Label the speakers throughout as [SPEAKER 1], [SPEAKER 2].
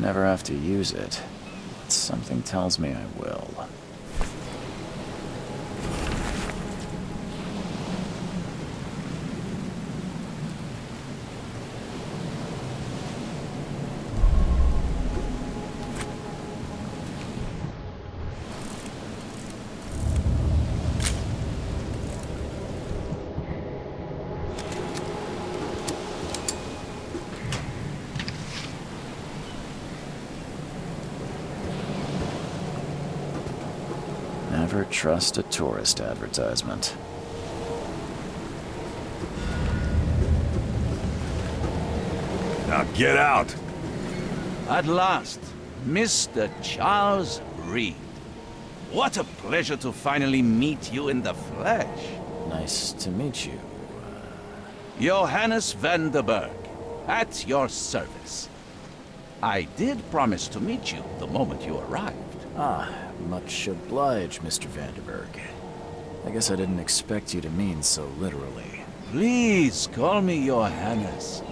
[SPEAKER 1] never have to use it, but something tells me I will. Never trust a tourist advertisement.
[SPEAKER 2] Now get out!
[SPEAKER 3] At last, Mr. Charles Reed. What a pleasure to finally meet you in the flesh.
[SPEAKER 1] Nice to meet you.
[SPEAKER 3] Johannes van der Berg, at your service. I did promise to meet you the moment you arrived.
[SPEAKER 1] Ah, much obliged, Mr. Vanderberg. I guess I didn't expect you to mean so literally.
[SPEAKER 3] Please call me Johannes.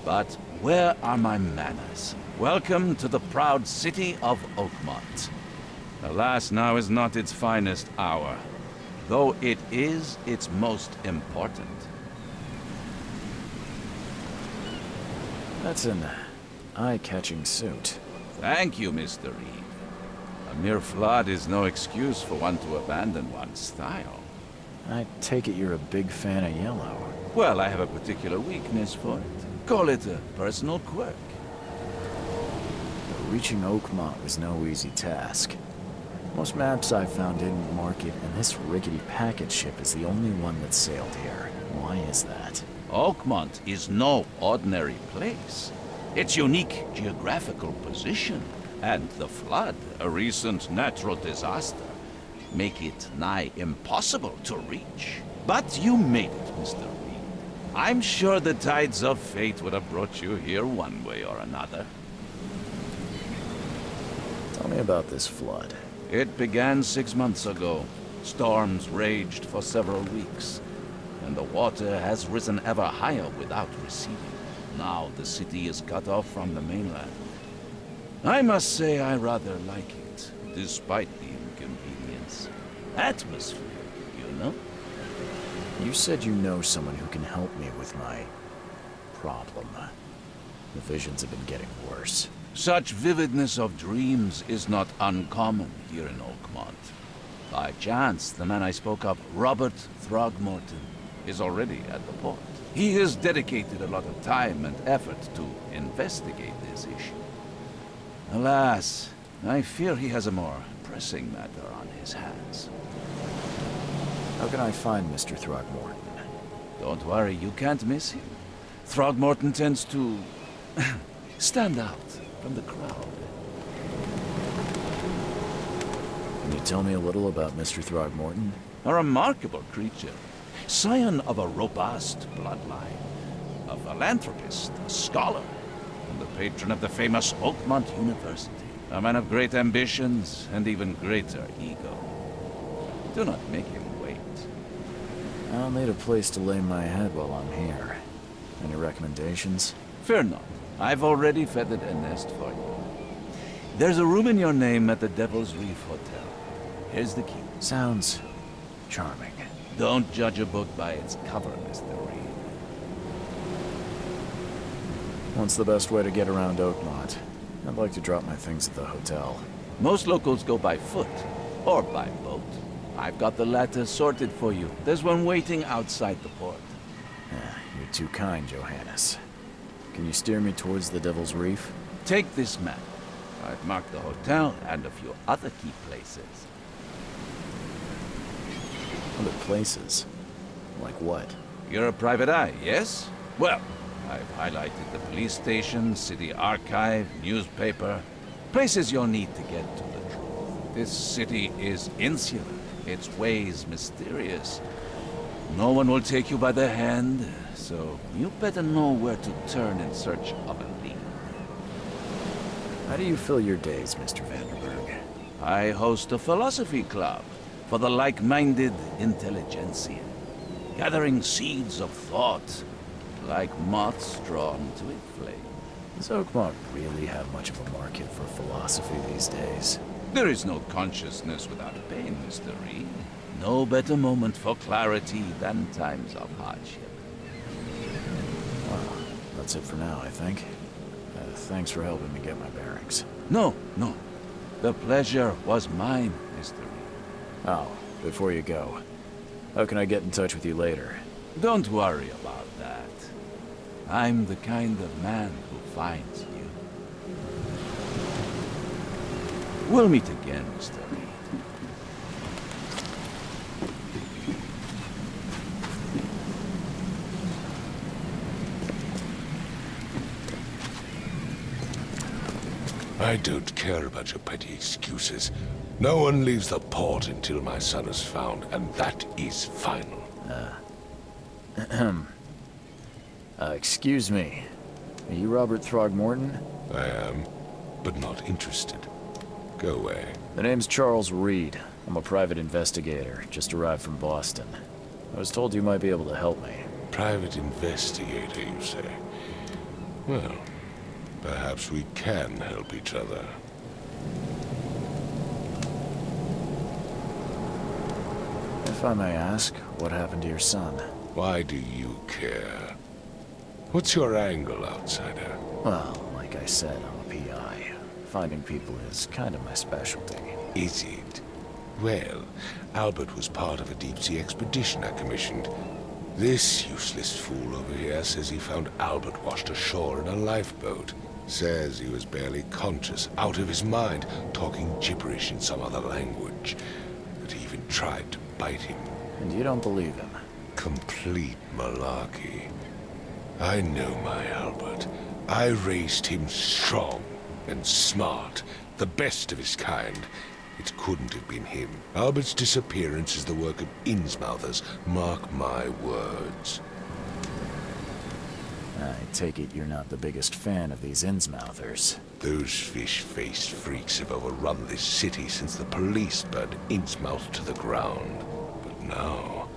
[SPEAKER 3] But where are my manners? Welcome to the proud city of Oakmont. Alas, now is not its finest hour, though it is its most important.
[SPEAKER 1] That's an eye-catching suit.
[SPEAKER 3] Thank you, Mr. Reed. A mere flood is no excuse for one to abandon one's style.
[SPEAKER 1] I take it you're a big fan of yellow.
[SPEAKER 3] Well, I have a particular weakness for it. Call it a personal quirk.
[SPEAKER 1] Reaching Oakmont was no easy task. Most maps I found didn't mark it, and this rickety packet ship is the only one that sailed here. Why is that?
[SPEAKER 3] Oakmont is no ordinary place. Its unique geographical position and the flood, a recent natural disaster, make it nigh impossible to reach. But you made it, Mr. Reed. I'm sure the tides of fate would have brought you here one way or another.
[SPEAKER 1] Tell me about this flood.
[SPEAKER 3] It began 6 months ago. Storms raged for several weeks, and the water has risen ever higher without receding. Now the city is cut off from the mainland. I must say I rather like it, despite the inconvenience. Atmosphere, you know?
[SPEAKER 1] You said you know someone who can help me with my problem. The visions have been getting worse.
[SPEAKER 3] Such vividness of dreams is not uncommon here in Oakmont. By chance, the man I spoke of, Robert Throgmorton, is already at the port. He has dedicated a lot of time and effort to investigate this issue. Alas, I fear he has a more pressing matter on his hands.
[SPEAKER 1] How can I find Mr. Throgmorton?
[SPEAKER 3] Don't worry, you can't miss him. Throgmorton tends to stand out from the crowd.
[SPEAKER 1] Can you tell me a little about Mr. Throgmorton?
[SPEAKER 3] A remarkable creature, scion of a robust bloodline, a philanthropist, a scholar, and the patron of the famous Oakmont University. A man of great ambitions and even greater ego. Do not make him wait.
[SPEAKER 1] I'll need a place to lay my head while I'm here. Any recommendations?
[SPEAKER 3] Fear not. I've already feathered a nest for you. There's a room in your name at the Devil's Reef Hotel. Here's the key.
[SPEAKER 1] Sounds charming.
[SPEAKER 3] Don't judge a book by its cover, Mr. Reed.
[SPEAKER 1] What's the best way to get around Oakmont? I'd like to drop my things at the hotel.
[SPEAKER 3] Most locals go by foot, or by boat. I've got the latter sorted for you. There's one waiting outside the port.
[SPEAKER 1] You're too kind, Johannes. Can you steer me towards the Devil's Reef?
[SPEAKER 3] Take this map. I've marked the hotel and a few other key places.
[SPEAKER 1] Other places? Like what?
[SPEAKER 3] You're a private eye, yes? Well, I've highlighted the police station, city archive, newspaper. Places you'll need to get to the truth. This city is insular, its ways mysterious. No one will take you by the hand, so you better know where to turn in search of a lead.
[SPEAKER 1] How do you fill your days, Mr. Vanderberg?
[SPEAKER 3] I host a philosophy club for the like-minded intelligentsia, gathering seeds of thought like moths drawn to a flame.
[SPEAKER 1] Does Oakmont really have much of a market for philosophy these days?
[SPEAKER 3] There is no consciousness without pain, Mr. Reed. No better moment for clarity than times of hardship.
[SPEAKER 1] Well, that's it for now, I think. Thanks for helping me get my bearings.
[SPEAKER 3] No. The pleasure was mine, Mr. Reed.
[SPEAKER 1] Oh, before you go, how can I get in touch with you later?
[SPEAKER 3] Don't worry about that. I'm the kind of man who finds you. We'll meet again, Mr. Reed.
[SPEAKER 2] I don't care about your petty excuses. No one leaves the port until my son is found, and that is final.
[SPEAKER 1] Excuse me. Are you Robert Throgmorton?
[SPEAKER 2] I am, but not interested. Go away.
[SPEAKER 1] The name's Charles Reed. I'm a private investigator, just arrived from Boston. I was told you might be able to help me.
[SPEAKER 2] Private investigator, you say? Well, perhaps we can help each other.
[SPEAKER 1] If I may ask, what happened to your son?
[SPEAKER 2] Why do you care? What's your angle, outsider?
[SPEAKER 1] Well, like I said, I'm a PI. Finding people is kind of my specialty.
[SPEAKER 2] Is it? Well, Albert was part of a deep-sea expedition I commissioned. This useless fool over here says he found Albert washed ashore in a lifeboat. Says he was barely conscious, out of his mind, talking gibberish in some other language. But he even tried to bite him.
[SPEAKER 1] And you don't believe him?
[SPEAKER 2] Complete malarkey. I know my Albert. I raised him strong and smart, the best of his kind. It couldn't have been him. Albert's disappearance is the work of Innsmouthers, mark my words.
[SPEAKER 1] I take it you're not the biggest fan of these Innsmouthers.
[SPEAKER 2] Those fish-faced freaks have overrun this city since the police burned Innsmouth to the ground. But now,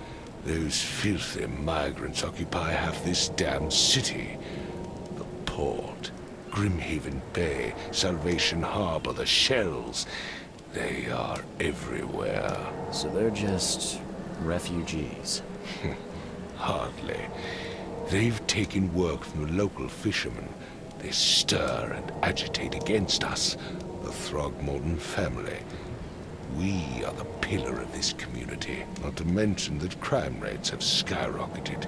[SPEAKER 2] those filthy migrants occupy half this damn city. The port, Grimhaven Bay, Salvation Harbor, the shells. They are everywhere.
[SPEAKER 1] So they're just refugees?
[SPEAKER 2] Hardly. They've taken work from the local fishermen. They stir and agitate against us, the Throgmorton family. We are the pillar of this community, not to mention that crime rates have skyrocketed.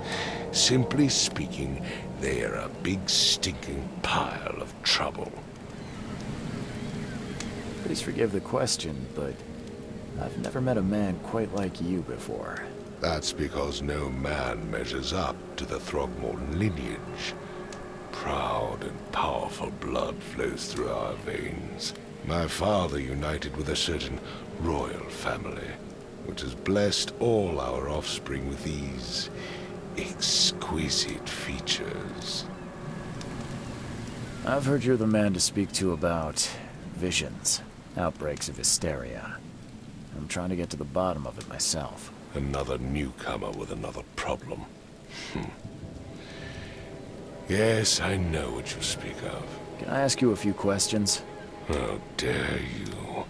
[SPEAKER 2] Simply speaking, they are a big stinking pile of trouble.
[SPEAKER 1] Please forgive the question, but I've never met a man quite like you before.
[SPEAKER 2] That's because no man measures up to the Throgmorton lineage. Proud and powerful blood flows through our veins. My father united with a certain royal family, which has blessed all our offspring with these exquisite features.
[SPEAKER 1] I've heard you're the man to speak to about visions, outbreaks of hysteria. I'm trying to get to the bottom of it myself.
[SPEAKER 2] Another newcomer with another problem. Yes, I know what you speak of.
[SPEAKER 1] Can I ask you a few questions?
[SPEAKER 2] How dare you?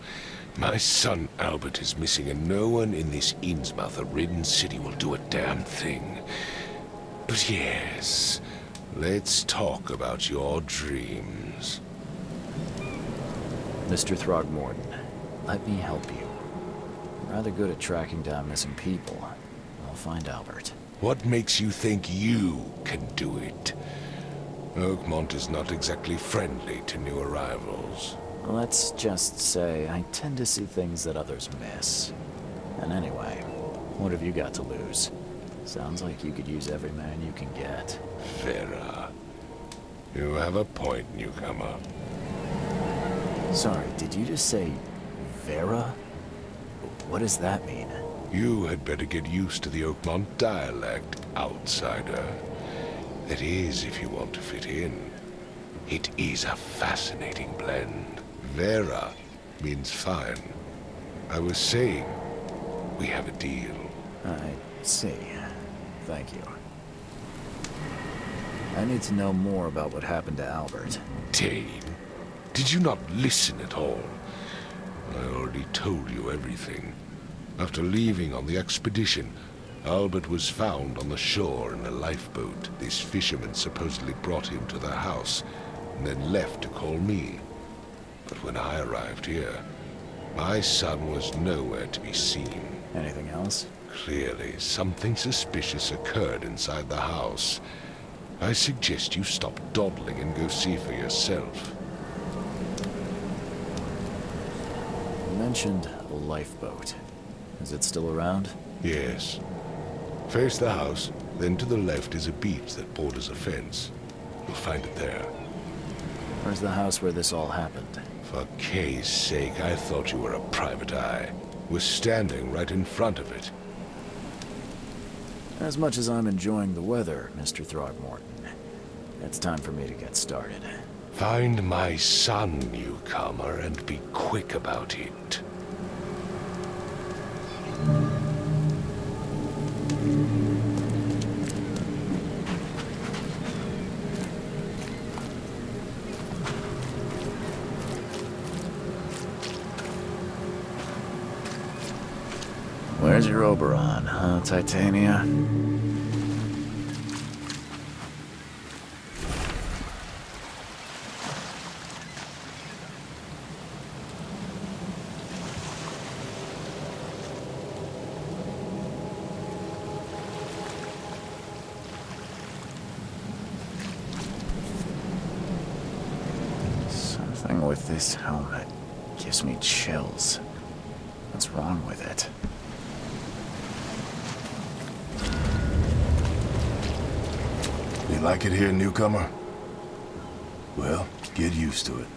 [SPEAKER 2] My son Albert is missing, and no one in this Innsmouth-ridden city will do a damn thing. But yes, let's talk about your dreams.
[SPEAKER 1] Mr. Throgmorton, let me help you. I'm rather good at tracking down missing people. I'll find Albert.
[SPEAKER 2] What makes you think you can do it? Oakmont is not exactly friendly to new arrivals.
[SPEAKER 1] Let's just say I tend to see things that others miss. And anyway, what have you got to lose? Sounds like you could use every man you can get.
[SPEAKER 2] Vera. You have a point, newcomer.
[SPEAKER 1] Sorry, did you just say Vera? What does that mean?
[SPEAKER 2] You had better get used to the Oakmont dialect, outsider. That is, if you want to fit in. It is a fascinating blend. Vera means fine. I was saying, we have a deal.
[SPEAKER 1] I see. Thank you. I need to know more about what happened to Albert.
[SPEAKER 2] Dane, did you not listen at all? I already told you everything. After leaving on the expedition, Albert was found on the shore in a lifeboat. This fisherman supposedly brought him to their house, and then left to call me. But when I arrived here, my son was nowhere to be seen.
[SPEAKER 1] Anything else?
[SPEAKER 2] Clearly, something suspicious occurred inside the house. I suggest you stop dawdling and go see for yourself.
[SPEAKER 1] You mentioned a lifeboat. Is it still around?
[SPEAKER 2] Yes. Face the house, then to the left is a beach that borders a fence. You'll find it there.
[SPEAKER 1] Where's the house where this all happened?
[SPEAKER 2] For Kay's sake, I thought you were a private eye. We're standing right in front of it.
[SPEAKER 1] As much as I'm enjoying the weather, Mr. Throgmorton, it's time for me to get started.
[SPEAKER 2] Find my son, newcomer, and be quick about it.
[SPEAKER 1] Where's your Oberon, huh, Titania? Something with this helmet gives me chills. What's wrong with it?
[SPEAKER 4] You like it here, newcomer? Well, get used to it.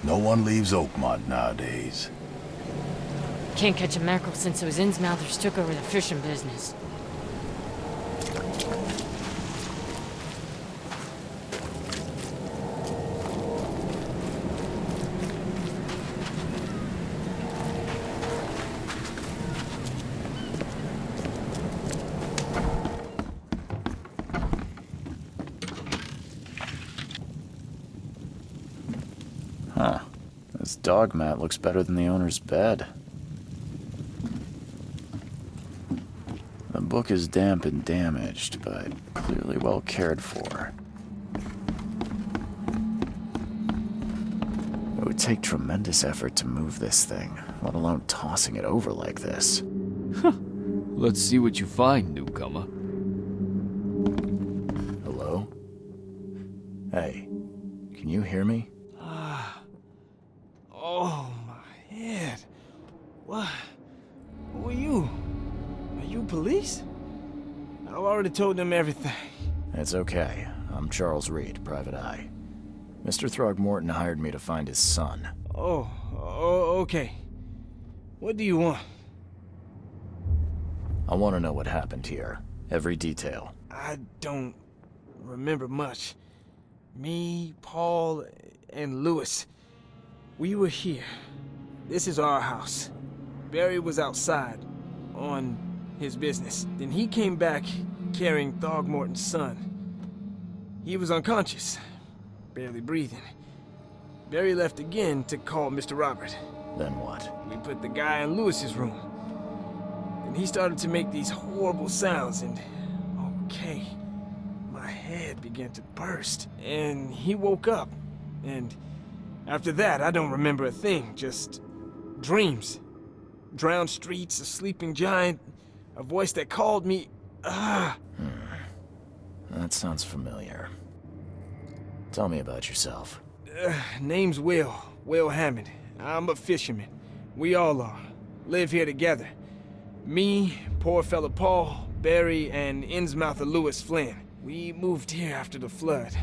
[SPEAKER 4] No one leaves Oakmont nowadays.
[SPEAKER 5] Can't catch a mackerel since those Innsmouthers took over the fishing business.
[SPEAKER 1] Huh. This dog mat looks better than the owner's bed. The book is damp and damaged, but clearly well cared for. It would take tremendous effort to move this thing, let alone tossing it over like this.
[SPEAKER 6] Let's see what you find, newcomer.
[SPEAKER 1] Hello? Hey, can you hear me?
[SPEAKER 7] Oh, my head. What? Who are you? Are you police? I've already told them everything.
[SPEAKER 1] It's okay. I'm Charles Reed, Private Eye. Mr. Throgmorton hired me to find his son.
[SPEAKER 7] Oh, okay. What do you want?
[SPEAKER 1] I want to know what happened here. Every detail.
[SPEAKER 7] I don't remember much. Me, Paul, and Lewis. We were here. This is our house. Barry was outside, on his business. Then he came back carrying Throgmorton's son. He was unconscious, barely breathing. Barry left again to call Mr. Robert.
[SPEAKER 1] Then what?
[SPEAKER 7] We put the guy in Lewis's room. Then he started to make these horrible sounds and... okay. My head began to burst. And he woke up. And after that, I don't remember a thing. Just dreams. Drowned streets, a sleeping giant, a voice that called me...
[SPEAKER 1] That sounds familiar. Tell me about yourself.
[SPEAKER 7] Name's Will Hammond. I'm a fisherman. We all are. Live here together. Me, poor fella Paul, Barry, and Innsmouther Lewis Flynn. We moved here after the flood.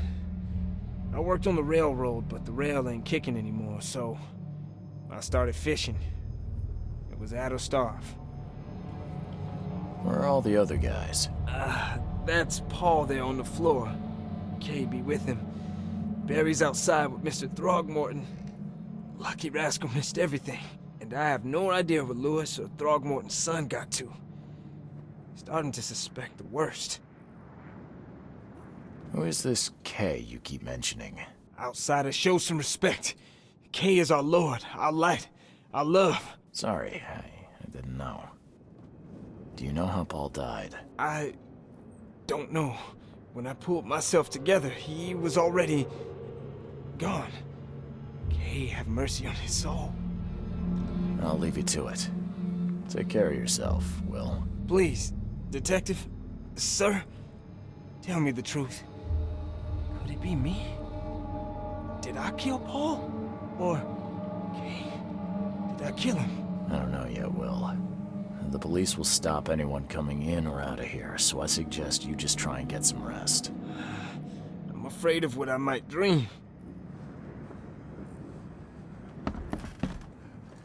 [SPEAKER 7] I worked on the railroad, but the rail ain't kicking anymore, so I started fishing. It was at or starve.
[SPEAKER 1] Where are all the other guys?
[SPEAKER 7] That's Paul there on the floor. Kay be with him. Barry's outside with Mr. Throgmorton. Lucky rascal missed everything. And I have no idea what Lewis or Throgmorton's son got to. Starting to suspect the worst.
[SPEAKER 1] Who is this K you keep mentioning?
[SPEAKER 7] Outsiders, show some respect. K is our lord, our light, our love.
[SPEAKER 1] Sorry, I didn't know. Do you know how Paul died?
[SPEAKER 7] I don't know. When I pulled myself together, he was already gone. K, have mercy on his soul.
[SPEAKER 1] I'll leave you to it. Take care of yourself, Will.
[SPEAKER 7] Please, Detective, sir, tell me the truth. Could it be me? Did I kill Paul? Or K? Did I kill him?
[SPEAKER 1] I don't know yet, Will. The police will stop anyone coming in or out of here, so I suggest you just try and get some rest.
[SPEAKER 7] I'm afraid of what I might dream.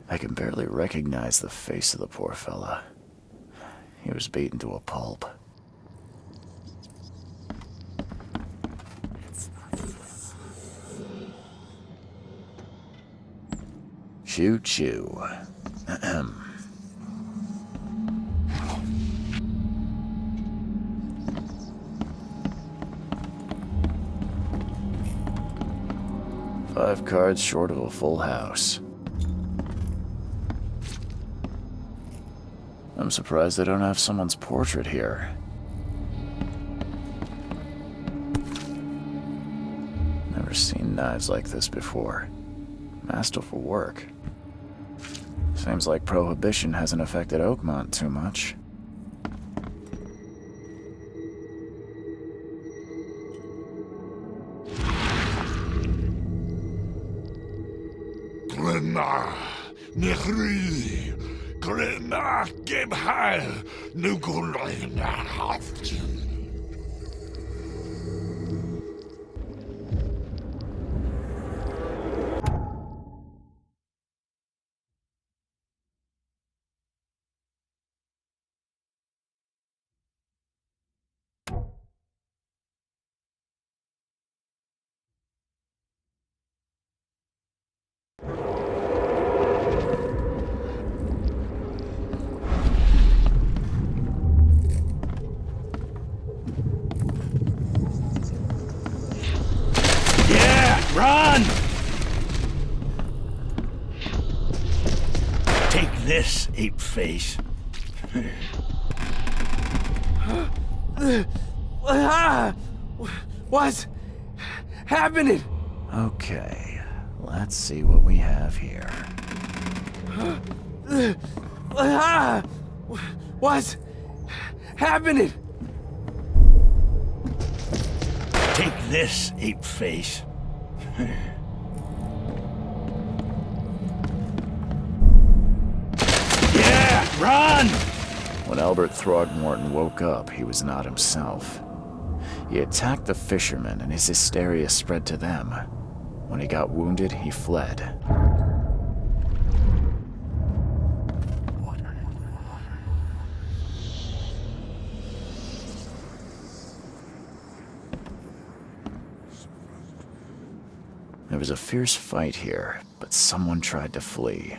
[SPEAKER 1] I can barely recognize the face of the poor fella. He was beaten to a pulp. Choo-choo. Ahem. Five cards short of a full house. I'm surprised they don't have someone's portrait here. Never seen knives like this before. Masterful work. Seems like Prohibition hasn't affected Oakmont too much.
[SPEAKER 8] Run! Take this, ape face.
[SPEAKER 7] What's happening?
[SPEAKER 1] Okay, let's see what we have here.
[SPEAKER 7] What's happening?
[SPEAKER 8] Take this, ape face. Yeah, run!
[SPEAKER 1] When Albert Throgmorton woke up, he was not himself. He attacked the fishermen, and his hysteria spread to them. When he got wounded, he fled. There was a fierce fight here, but someone tried to flee.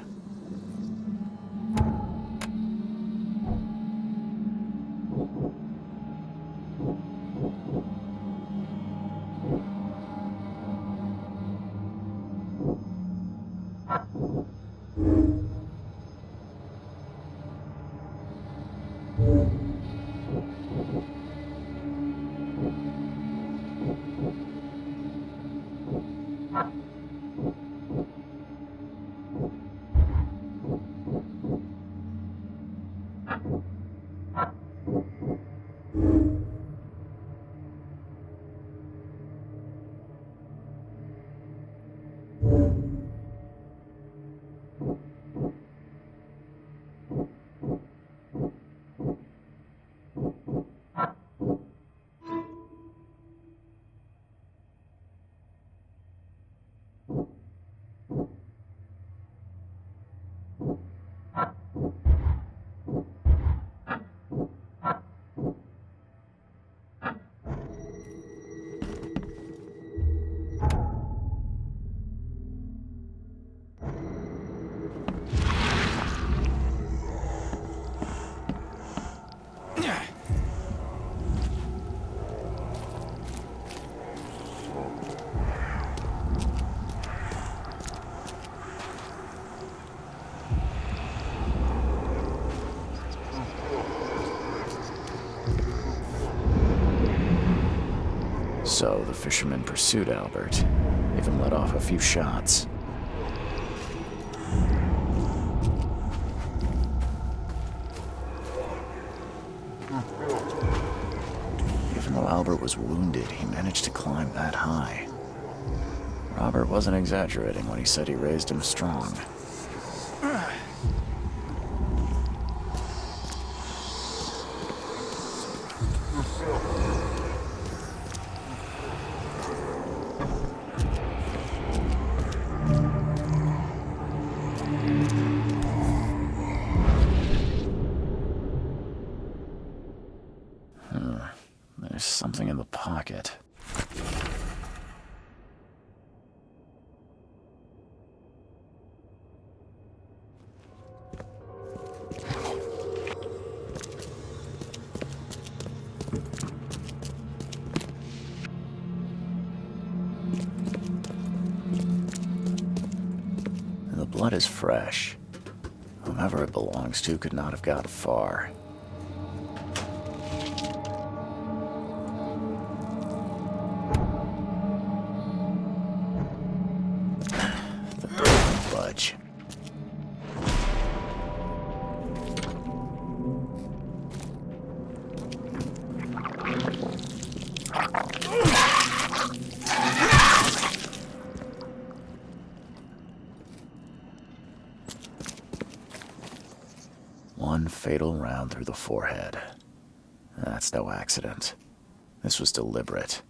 [SPEAKER 1] So the fisherman pursued Albert, even let off a few shots. Even though Albert was wounded, he managed to climb that high. Robert wasn't exaggerating when he said he raised him strong. There's something in the pocket. The blood is fresh. Whomever it belongs to could not have got far. Budge. One fatal round through the forehead. That's no accident. This was deliberate.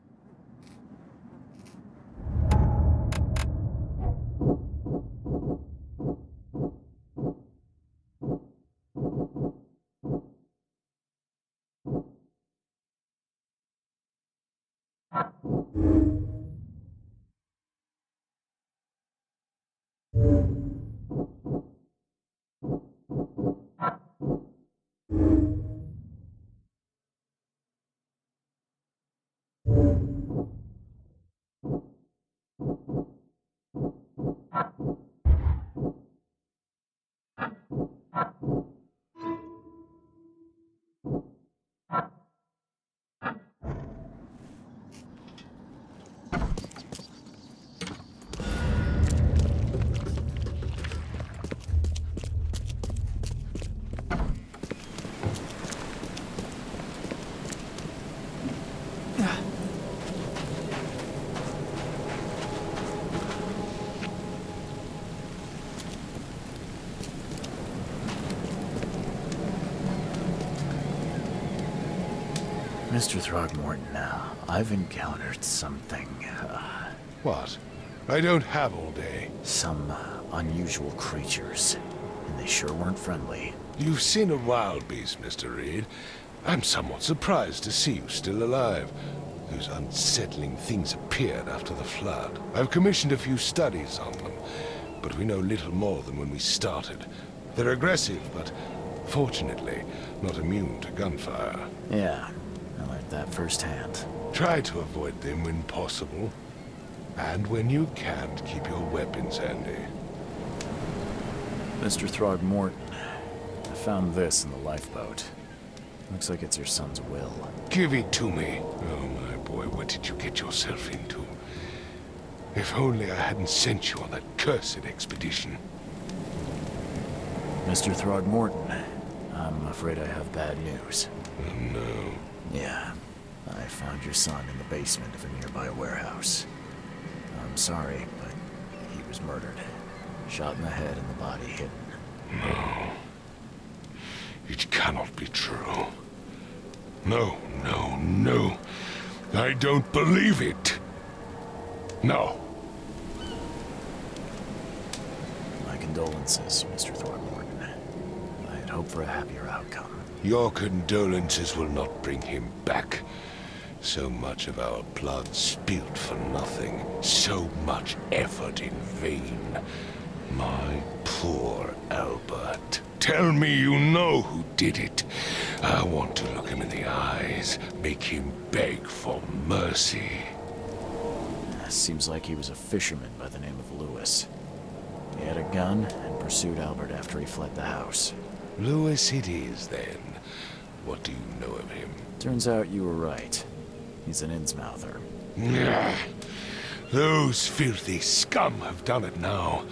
[SPEAKER 1] Mr. Throgmorton, I've encountered something,
[SPEAKER 2] What? I don't have all day.
[SPEAKER 1] some unusual creatures, and they sure weren't friendly.
[SPEAKER 2] You've seen a wild beast, Mr. Reed. I'm somewhat surprised to see you still alive. Those unsettling things appeared after the flood. I've commissioned a few studies on them, but we know little more than when we started. They're aggressive, but fortunately not immune to gunfire.
[SPEAKER 1] Yeah, I learned that firsthand.
[SPEAKER 2] Try to avoid them when possible. And when you can't, keep your weapons handy.
[SPEAKER 1] Mr. Throgmorton, I found this in the lifeboat. Looks like it's your son's will.
[SPEAKER 2] Give it to me. Oh, my boy, what did you get yourself into? If only I hadn't sent you on that cursed expedition.
[SPEAKER 1] Mr. Throgmorton, I'm afraid I have bad news.
[SPEAKER 2] Oh, no.
[SPEAKER 1] Yeah, I found your son in the basement of a nearby warehouse. I'm sorry, but he was murdered. Shot in the head and the body hidden.
[SPEAKER 2] No. It cannot be true. No, no, no. I don't believe it. No.
[SPEAKER 1] My condolences, Mr. Throgmorton. I had hoped for a happier outcome.
[SPEAKER 2] Your condolences will not bring him back. So much of our blood spilled for nothing. So much effort in vain. My poor Albert. Tell me you know who did it. I want to look him in the eyes, make him beg for mercy.
[SPEAKER 1] Seems like he was a fisherman by the name of Lewis. He had a gun and pursued Albert after he fled the house.
[SPEAKER 2] Lewis it is, then. What do you know of him?
[SPEAKER 1] Turns out you were right. He's an Innsmouther.
[SPEAKER 2] Those filthy scum have done it now.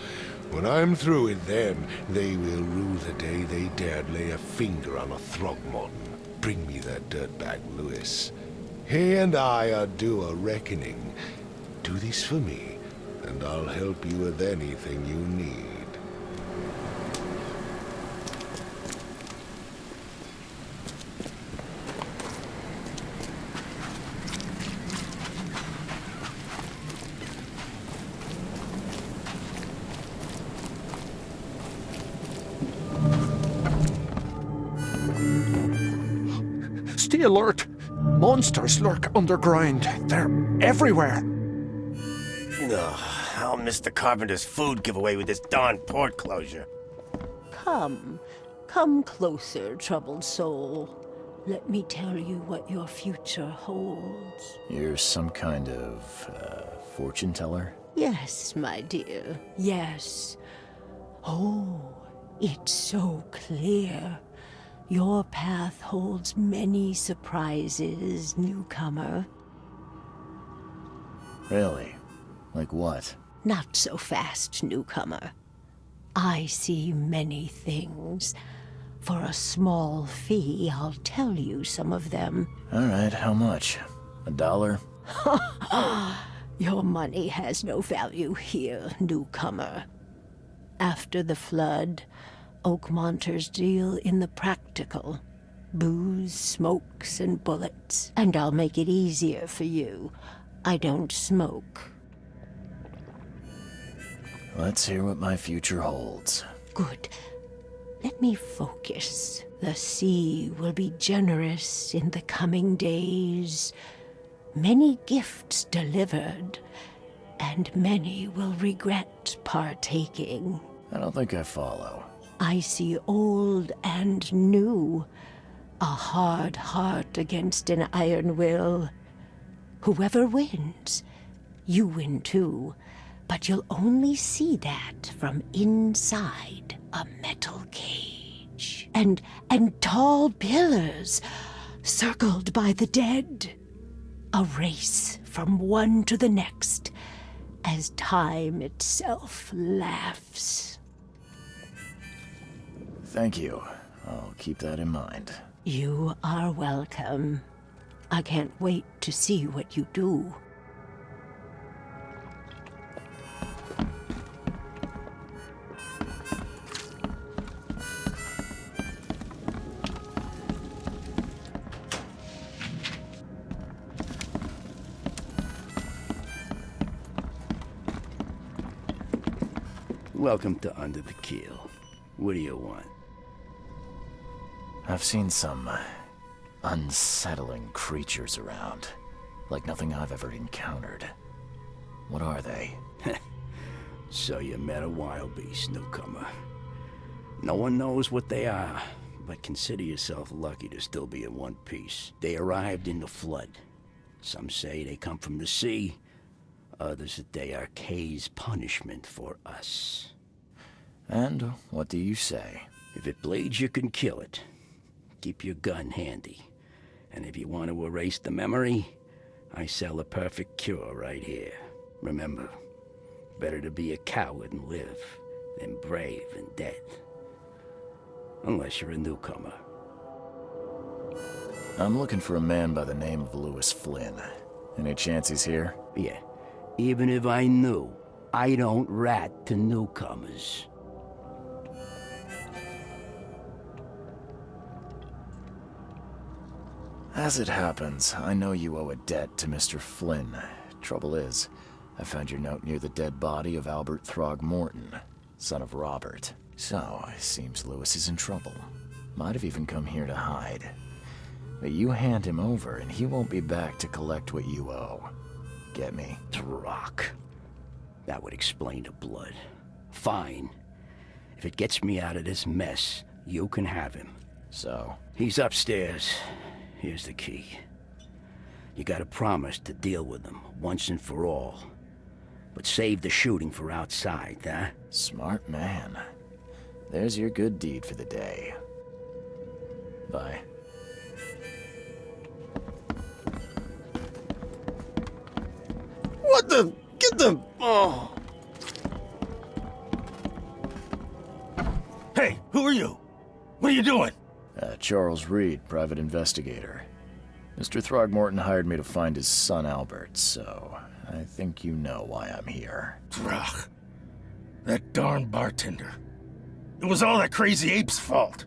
[SPEAKER 2] When I'm through with them, they will rue the day they dared lay a finger on a Throgmorton. Bring me that dirtbag Lewis. He and I are due a reckoning. Do this for me, and I'll help you with anything you need.
[SPEAKER 9] Stay alert! Monsters lurk underground. They're everywhere.
[SPEAKER 10] Ugh, I'll miss the carpenter's food giveaway with this darn port closure.
[SPEAKER 11] Come closer, troubled soul. Let me tell you what your future holds.
[SPEAKER 1] You're some kind of, fortune teller?
[SPEAKER 11] Yes, my dear, yes. Oh, it's so clear. Your path holds many surprises, newcomer.
[SPEAKER 1] Really? Like what?
[SPEAKER 11] Not so fast, newcomer. I see many things. For a small fee, I'll tell you some of them.
[SPEAKER 1] All right, how much? $1?
[SPEAKER 11] Your money has no value here, newcomer. After the flood, Oakmonters deal in the practical. Booze, smokes, and bullets. And I'll make it easier for you. I don't smoke.
[SPEAKER 1] Let's hear what my future holds.
[SPEAKER 11] Good. Let me focus. The sea will be generous in the coming days. Many gifts delivered, and many will regret partaking.
[SPEAKER 1] I don't think I follow.
[SPEAKER 11] I see old and new. A hard heart against an iron will. Whoever wins, you win too. But you'll only see that from inside a metal cage. And tall pillars, circled by the dead. A race from one to the next, as time itself laughs.
[SPEAKER 1] Thank you. I'll keep that in mind.
[SPEAKER 11] You are welcome. I can't wait to see what you do.
[SPEAKER 8] Welcome to Under the Keel. What do you want?
[SPEAKER 1] I've seen some unsettling creatures around. Like nothing I've ever encountered. What are they?
[SPEAKER 8] So you met a wild beast, newcomer. No one knows what they are, but consider yourself lucky to still be in one piece. They arrived in the flood. Some say they come from the sea. Others that they are Kay's punishment for us.
[SPEAKER 1] And what do you say?
[SPEAKER 8] If it bleeds, you can kill it. Keep your gun handy. And if you want to erase the memory, I sell a perfect cure right here. Remember, better to be a coward and live than brave and dead. Unless you're a newcomer.
[SPEAKER 1] I'm looking for a man by the name of Lewis Flynn. Any chance he's here?
[SPEAKER 8] Yeah. Even if I knew, I don't rat to newcomers.
[SPEAKER 1] As it happens, I know you owe a debt to Mr. Flynn. Trouble is, I found your note near the dead body of Albert Throgmorton, son of Robert. So, it seems Lewis is in trouble. Might have even come here to hide. But you hand him over and he won't be back to collect what you owe. Get me?
[SPEAKER 8] Rock. That would explain the blood. Fine. If it gets me out of this mess, you can have him.
[SPEAKER 1] So?
[SPEAKER 8] He's upstairs. Here's the key. You gotta promise to deal with him once and for all. But save the shooting for outside, huh?
[SPEAKER 1] Smart man. There's your good deed for the day. Bye.
[SPEAKER 10] Oh. Hey, who are you? What are you doing?
[SPEAKER 1] Charles Reed, private investigator. Mr. Throgmorton hired me to find his son Albert, so I think you know why I'm here.
[SPEAKER 10] Throg. That darn bartender. It was all that crazy ape's fault.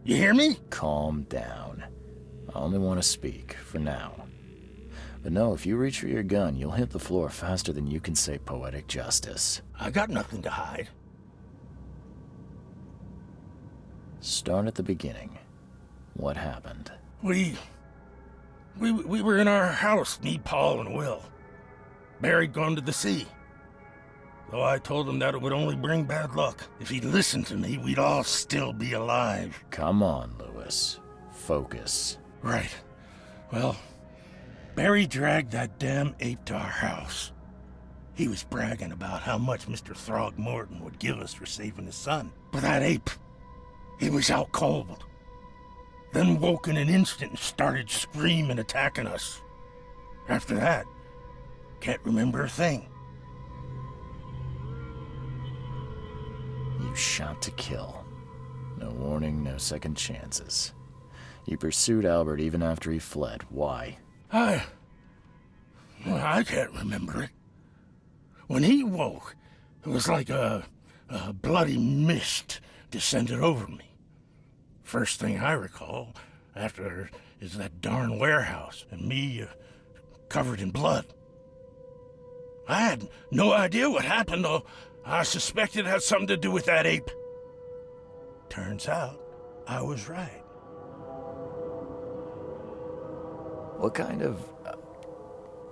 [SPEAKER 10] You hear me?
[SPEAKER 1] Calm down. I only want to speak, for now. But no, if you reach for your gun, you'll hit the floor faster than you can say poetic justice.
[SPEAKER 10] I got nothing to hide.
[SPEAKER 1] Start at the beginning. What happened?
[SPEAKER 10] We were in our house, me, Paul, and Will. Barry'd gone to the sea. Though I told him that it would only bring bad luck. If he'd listened to me, we'd all still be alive.
[SPEAKER 1] Come on, Lewis. Focus.
[SPEAKER 10] Right. Well, Barry dragged that damn ape to our house. He was bragging about how much Mr. Throgmorton would give us for saving his son. But that ape, he was out cold. Then woke in an instant and started screaming, attacking us. After that, can't remember a thing.
[SPEAKER 1] You shot to kill. No warning, no second chances. You pursued Albert even after he fled. Why?
[SPEAKER 10] I can't remember it. When he woke, it was like a bloody mist descended over me. First thing I recall after is that darn warehouse and me covered in blood. I had no idea what happened, though I suspected it had something to do with that ape. Turns out I was right.
[SPEAKER 1] What kind of...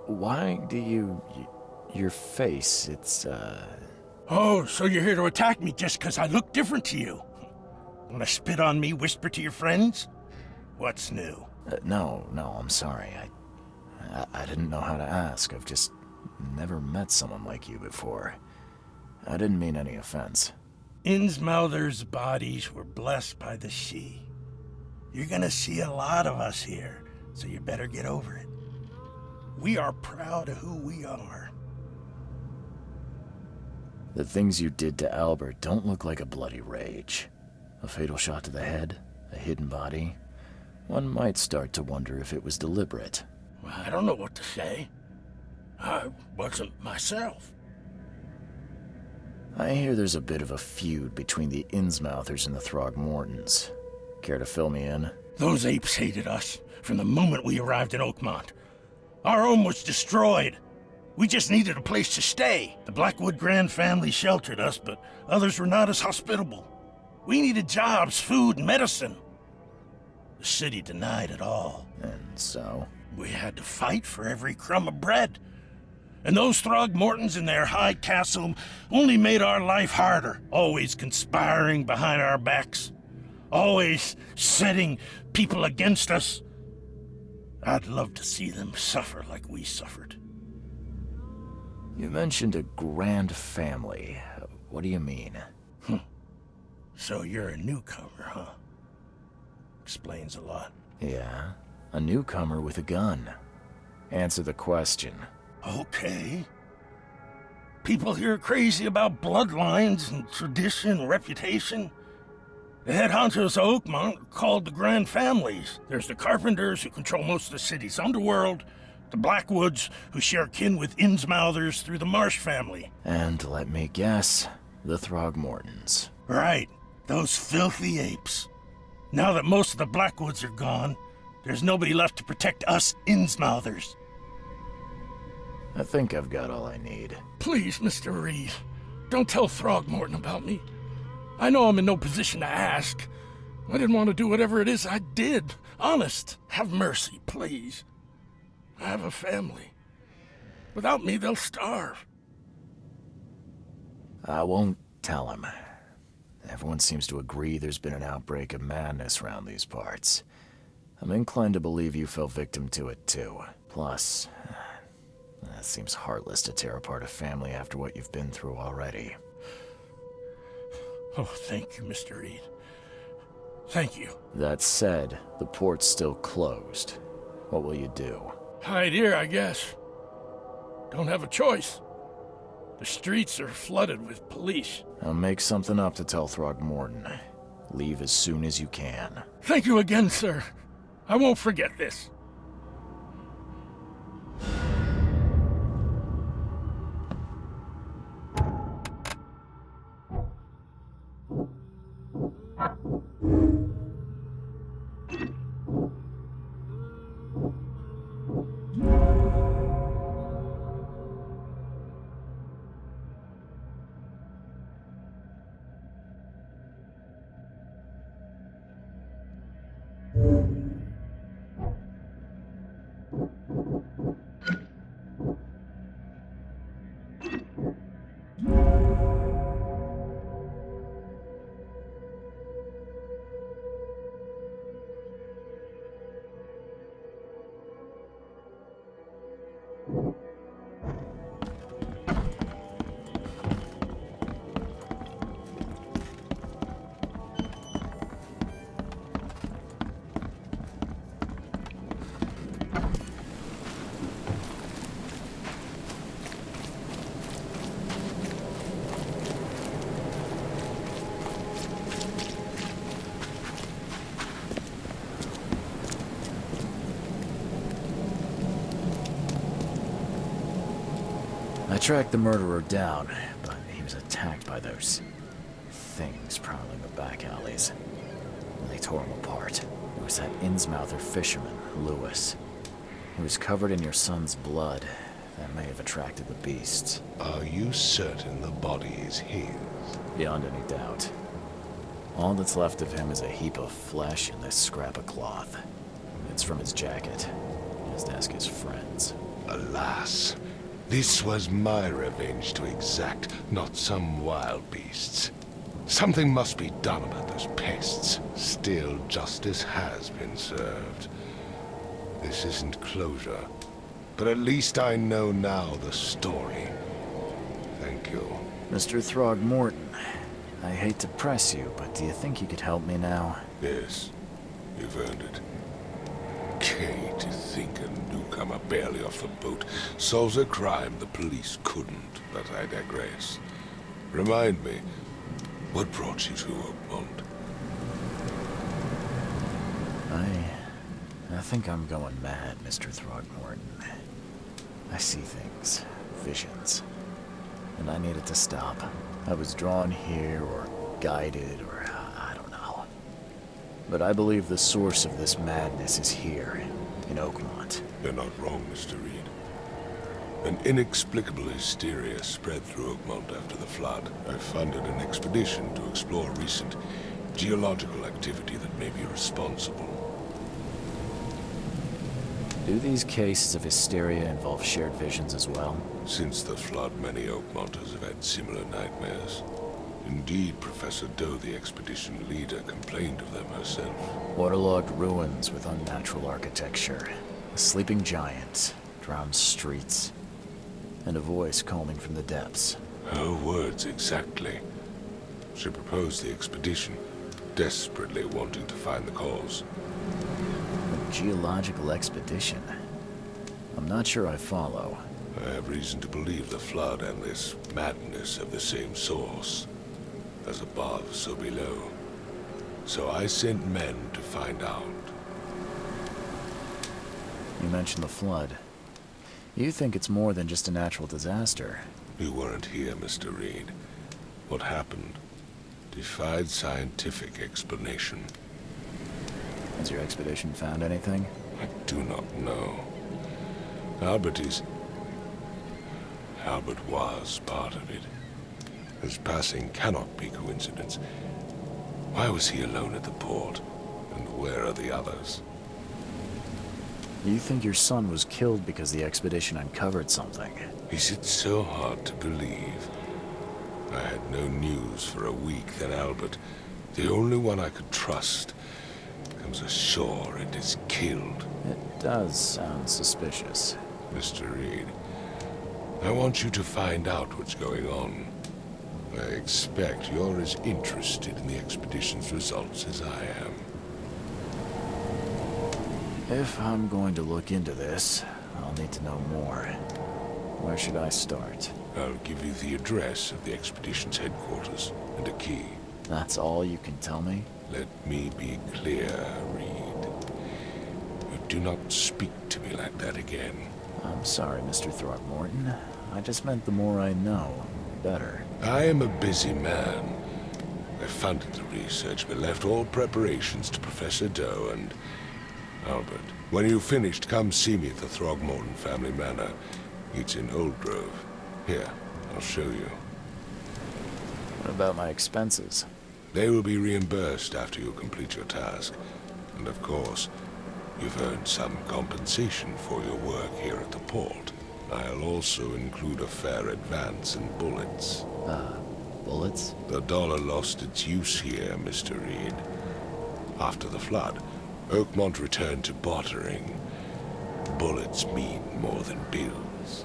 [SPEAKER 1] why do you... your face, it's,
[SPEAKER 10] Oh, so you're here to attack me just because I look different to you? Want to spit on me, whisper to your friends? What's new?
[SPEAKER 1] No, I'm sorry. I didn't know how to ask. I've just never met someone like you before. I didn't mean any offense.
[SPEAKER 10] Innsmouther's bodies were blessed by the sea. You're gonna see a lot of us here, so you better get over it. We are proud of who we are.
[SPEAKER 1] The things you did to Albert don't look like a bloody rage. A fatal shot to the head, a hidden body. One might start to wonder if it was deliberate.
[SPEAKER 10] I don't know what to say. I wasn't myself.
[SPEAKER 1] I hear there's a bit of a feud between the Innsmouthers and the Throgmortons. Care to fill me in?
[SPEAKER 10] Those apes hated us from the moment we arrived in Oakmont. Our home was destroyed. We just needed a place to stay. The Blackwood Grand family sheltered us, but others were not as hospitable. We needed jobs, food, and medicine. The city denied it all.
[SPEAKER 1] And so?
[SPEAKER 10] We had to fight for every crumb of bread. And those Throgmortons in their high castle only made our life harder, always conspiring behind our backs, always setting people against us. I'd love to see them suffer like we suffered.
[SPEAKER 1] You mentioned a grand family. What do you mean?
[SPEAKER 10] So you're a newcomer, huh? Explains a lot.
[SPEAKER 1] Yeah, a newcomer with a gun. Answer the question.
[SPEAKER 10] Okay. People here are crazy about bloodlines and tradition and reputation. The head honchos of Oakmont are called the Grand Families. There's the Carpenters, who control most of the city's underworld, the Blackwoods, who share kin with Innsmouthers through the Marsh family.
[SPEAKER 1] And let me guess, the Throgmortons.
[SPEAKER 10] Right. Those filthy apes. Now that most of the Blackwoods are gone, there's nobody left to protect us Innsmouthers.
[SPEAKER 1] I think I've got all I need.
[SPEAKER 10] Please, Mr. Reed, don't tell Throgmorton about me. I know I'm in no position to ask. I didn't want to do whatever it is I did. Honest, have mercy, please. I have a family. Without me, they'll starve.
[SPEAKER 1] I won't tell him. Everyone seems to agree there's been an outbreak of madness around these parts. I'm inclined to believe you fell victim to it too. Plus, it seems heartless to tear apart a family after what you've been through already.
[SPEAKER 10] Oh, thank you, Mr. Reed. Thank you.
[SPEAKER 1] That said, the port's still closed. What will you do?
[SPEAKER 10] Hide here, I guess. Don't have a choice. The streets are flooded with police.
[SPEAKER 1] I'll make something up to tell Throgmorton. Leave as soon as you can.
[SPEAKER 10] Thank you again, sir. I won't forget this.
[SPEAKER 1] I tracked the murderer down, but he was attacked by those things prowling the back alleys. They tore him apart. It was that Innsmouther fisherman, Lewis. He was covered in your son's blood. That may have attracted the beasts.
[SPEAKER 2] Are you certain the body is his?
[SPEAKER 1] Beyond any doubt. All that's left of him is a heap of flesh and this scrap of cloth. It's from his jacket. Just ask his friends.
[SPEAKER 2] Alas, this was my revenge to exact, not some wild beast's. Something must be done about those pests. Still, justice has been served. This isn't closure, but at least I know now the story. Thank you.
[SPEAKER 1] Mr. Throgmorton, I hate to press you, but do you think you could help me now?
[SPEAKER 2] Yes, you've earned it. Okay, to think a newcomer barely off the boat solves a crime the police couldn't, but I digress. Remind me, what brought you to Oakmont?
[SPEAKER 1] I think I'm going mad, Mr. Throgmorton. I see things, visions, and I needed to stop. I was drawn here, or guided, or I don't know. But I believe the source of this madness is here, in Oakmont.
[SPEAKER 2] You're not wrong, Mr. Reed. An inexplicable hysteria spread through Oakmont after the flood. I funded an expedition to explore recent geological activity that may be responsible.
[SPEAKER 1] Do these cases of hysteria involve shared visions as well?
[SPEAKER 2] Since the flood, many Oakmonters have had similar nightmares. Indeed, Professor Doe, the expedition leader, complained of them herself.
[SPEAKER 1] Waterlogged ruins with unnatural architecture, a sleeping giant, drowned streets, and a voice calling from the depths.
[SPEAKER 2] Her words exactly. She proposed the expedition, desperately wanting to find the cause.
[SPEAKER 1] A geological expedition? I'm not sure I follow.
[SPEAKER 2] I have reason to believe the flood and this madness have the same source. As above, so below. So I sent men to find out.
[SPEAKER 1] You mentioned the flood. You think it's more than just a natural disaster.
[SPEAKER 2] You weren't here, Mr. Reed. What happened defied scientific explanation.
[SPEAKER 1] Has your expedition found anything?
[SPEAKER 2] I do not know. Albert was part of it. His passing cannot be coincidence. Why was he alone at the port? And where are the others?
[SPEAKER 1] You think your son was killed because the expedition uncovered something?
[SPEAKER 2] Is it so hard to believe? I had no news for a week, then Albert, the only one I could trust, comes ashore and is killed.
[SPEAKER 1] It does sound suspicious.
[SPEAKER 2] Mr. Reed, I want you to find out what's going on. I expect you're as interested in the expedition's results as I am.
[SPEAKER 1] If I'm going to look into this, I'll need to know more. Where should I start?
[SPEAKER 2] I'll give you the address of the expedition's headquarters and a key.
[SPEAKER 1] That's all you can tell me?
[SPEAKER 2] Let me be clear, Reed. You do not speak to me like that again.
[SPEAKER 1] I'm sorry, Mr. Throckmorton. I just meant the more I know, the better.
[SPEAKER 2] I am a busy man. I funded the research, but left all preparations to Professor Doe and Albert. When you've finished, come see me at the Throgmorton family manor. It's in Old Grove. Here, I'll show you.
[SPEAKER 1] What about my expenses?
[SPEAKER 2] They will be reimbursed after you complete your task. And of course, you've earned some compensation for your work here at the port. I'll also include a fair advance in bullets.
[SPEAKER 1] Bullets?
[SPEAKER 2] The dollar lost its use here, Mr. Reed. After the flood, Oakmont returned to bartering. Bullets mean more than bills.